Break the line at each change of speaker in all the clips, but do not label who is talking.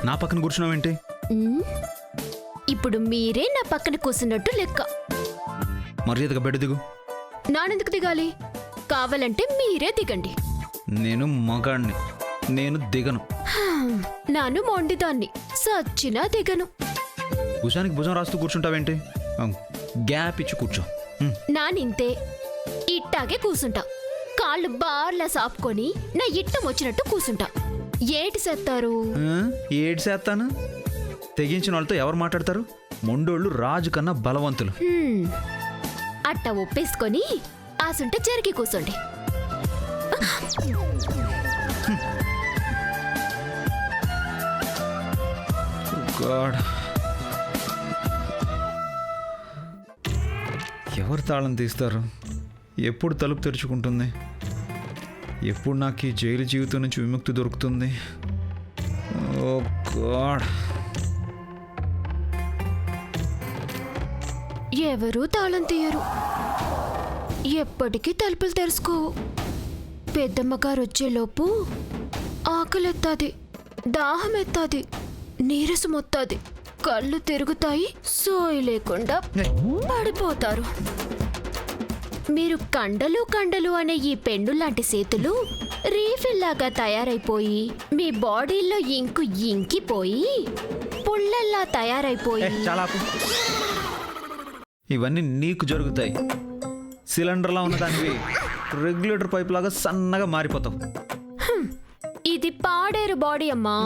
నా పక్కన కూర్చున్నావేంటి?
ఇప్పుడు మీరే నా పక్కన కూర్చున్నట్టు లెక్క.
మర్యాదగా బెడ్ దిగు.
నానెందుకు దిగాలి? కావాలంటే మీరే దిగండి.
నేను మగాణ్ణి, నేను దిగను.
నాను మొండిదాన్ని, సచ్చినా దిగను.
భుజానికి భుజం రాస్తూ కూర్చుంటావేంటి? గ్యాప్ ఇచ్చి కూర్చో.
నానింతే ఇట్టాగే కూసుంటా. కాళ్ళు బార్లా సాపుకొని నా ఇట్టం వచ్చినట్టు కూసుంటా. ఏటి సెత్తారు?
ఏడు చేస్తాను. తెగించిన వాళ్ళతో ఎవరు మాట్లాడతారు? మొండోళ్ళు రాజు కన్నా బలవంతులు.
అట్ట ఒప్పేసుకొని ఆసుంటే జరిగి కూసండి.
ఎవరు తాళం తీస్తారు? ఎప్పుడు తలుపు తెరుచుకుంటుంది? ఎప్పుడు నాకు ఈ జైలు జీవితం నుంచి విముక్తి దొరుకుతుంది? ఓ గాడ్.
ఎవరూ తాళం తీయరు. ఎప్పటికీ తలుపులు తెరుచుకోవు. పెద్దమ్మగారు వచ్చేలోపు ఆకలెత్తాది, దాహం ఎత్తాది, నీరసం వత్తాది, కళ్ళు తిరుగుతాయి, సోయి లేకుండా పడిపోతారు. మీరు కండలు కండలు అనే ఈ పెండు లాంటి చేతులు రీఫిల్ లాగా తయారైపోయి మీ బాడీలో ఇంకు ఇంకిపోయి పుల్లల్లా తయారైపోయి.
ఇవన్నీ నీకు జరుగుతాయి. సిలిండర్లా ఉన్నదానివి రెగ్యులేటర్ పైప్ లాగా సన్నగా మారిపోతావు.
ఇది పాడేరు బాడీ అమ్మా.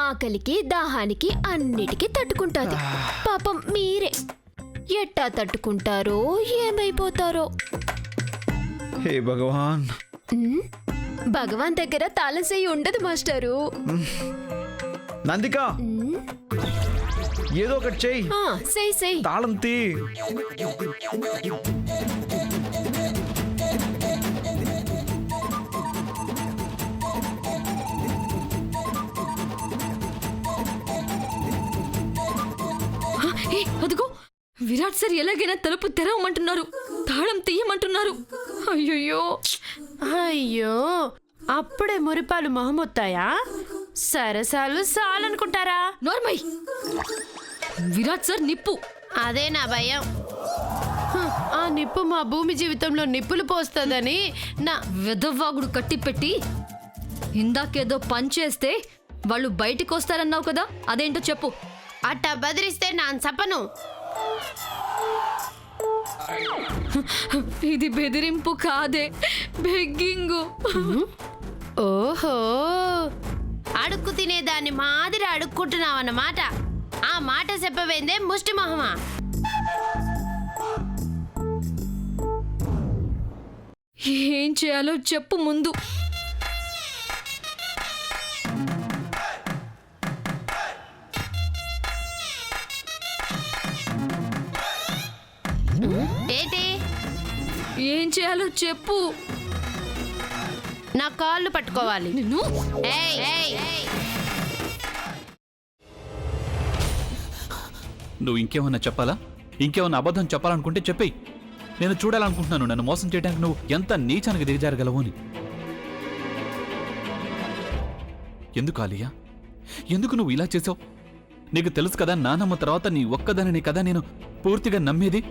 ఆకలికి దాహానికి అన్నిటికీ తట్టుకుంటాది. పాపం మీరే ఎట్టా తట్టుకుంటారో ఏమైపోతారో.
హే భగవాన్.
భగవాన్ దగ్గర తాళసేయి ఉండదు మాస్టారు.
నందిక, ఏదో ఒకటి చెయ్యి.
సెయ్
తాళం తీ.
అదిగో విరాట్ సార్ ఎలాగైనా తలుపు తెరవమంటున్నారు, తాళం తీయమంటున్నారు. అయ్యో
అయ్యో, అప్పుడే మురిపాలు మొహమొత్తాయా? సరసాలు సాలనుకుంటారా?
నార్మల్. విరాట్ సార్ నిప్పు.
అదే నా భయం. ఆ నిప్పు మా భూమి జీవితంలో నిప్పులు పోస్తుందని నా
వెదవ్వాగుడు కట్టి పెట్టి ఇందాకేదో పని చేస్తే వాళ్ళు బయటికి వస్తారన్నావు కదా, అదేంటో చెప్పు.
అట్టా బెదిరిస్తే నా చెప్పను.
ఇది బెదిరింపు కాదే, బెగ్గింగు.
ఓహో, అడుక్కు తినేదాన్ని మాదిరి అడుక్కుంటున్నావన్నమాట. ఆ మాట చెప్పవేందే ముష్టి మొహమా?
ఏం చేయాలో చెప్పు ముందు.
ఏంటి?
ఏం చేయాలో చెప్పు.
నా కాళ్ళు పట్టుకోవాలి.
నిన్ను
నువ్వు ఇంకేమన్నా చెప్పాలా? ఇంకేమన్నా అబద్ధం చెప్పాలనుకుంటే చెప్పేయి. నేను చూడాలనుకుంటున్నాను నన్ను మోసం చేయడానికి నువ్వు ఎంత నీచానికి దిగజారగలవు అని. ఎందుకు ఆలియా, ఎందుకు నువ్వు ఇలా చేసావు? నీకు తెలుసు కదా నానమ్మ తర్వాత నీ ఒక్కదానిని కదా నేను పూర్తిగా నమ్మేది.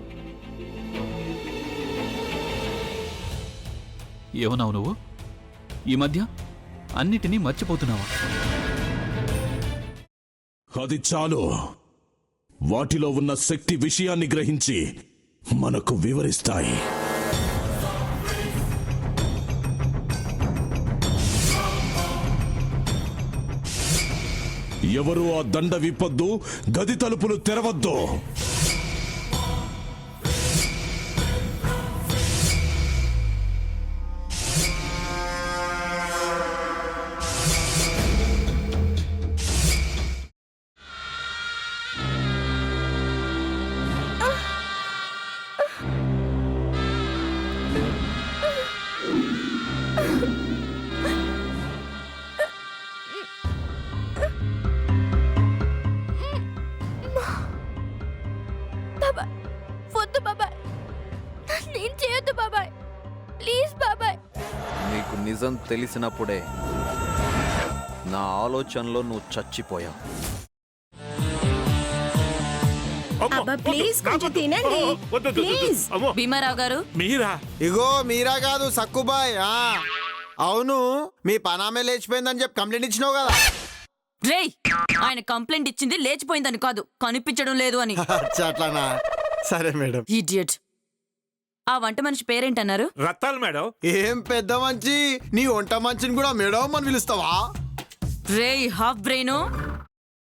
ఏమన్నావు నువ్వు? ఈ మధ్య అన్నిటినీ మర్చిపోతున్నావా?
అది చాలు. వాటిలో ఉన్న శక్తి విషయాన్ని గ్రహించి మనకు వివరిస్తాయి. ఎవరు ఆ దండ విప్పొద్దు, గది తలుపులు తెరవద్దు.
నిజం తెలిసినప్పుడే నా ఆలోచనలో నువ్వు చచ్చిపోయావు.
అబ్బా ప్లీజ్ కొంచెం తినండి ప్లీజ్.
భీమారావు గారు
మీరా?
ఇగో మీరా కాదు సక్కుబాయ్. అవును, మీ పనామే లేచిపోయిందని చెప్పి కంప్లైంట్ ఇచ్చినావు కదా.
రేయ్, ఆయన కంప్లైంట్ ఇచ్చింది లేచిపోయిందని కాదు, కనిపించడం లేదు అని.
అట్లానా? సరే మేడం.
ఇడియట్. ఆ వంట మనిషి పేరేంటన్నారు?
రత్తాలు మేడం.
ఏం పెద్ద మంచి, నీ వంట మంచిని కూడా మేడం అని పిలుస్తావా?
రేయ్ హాఫ్ బ్రెయిన్,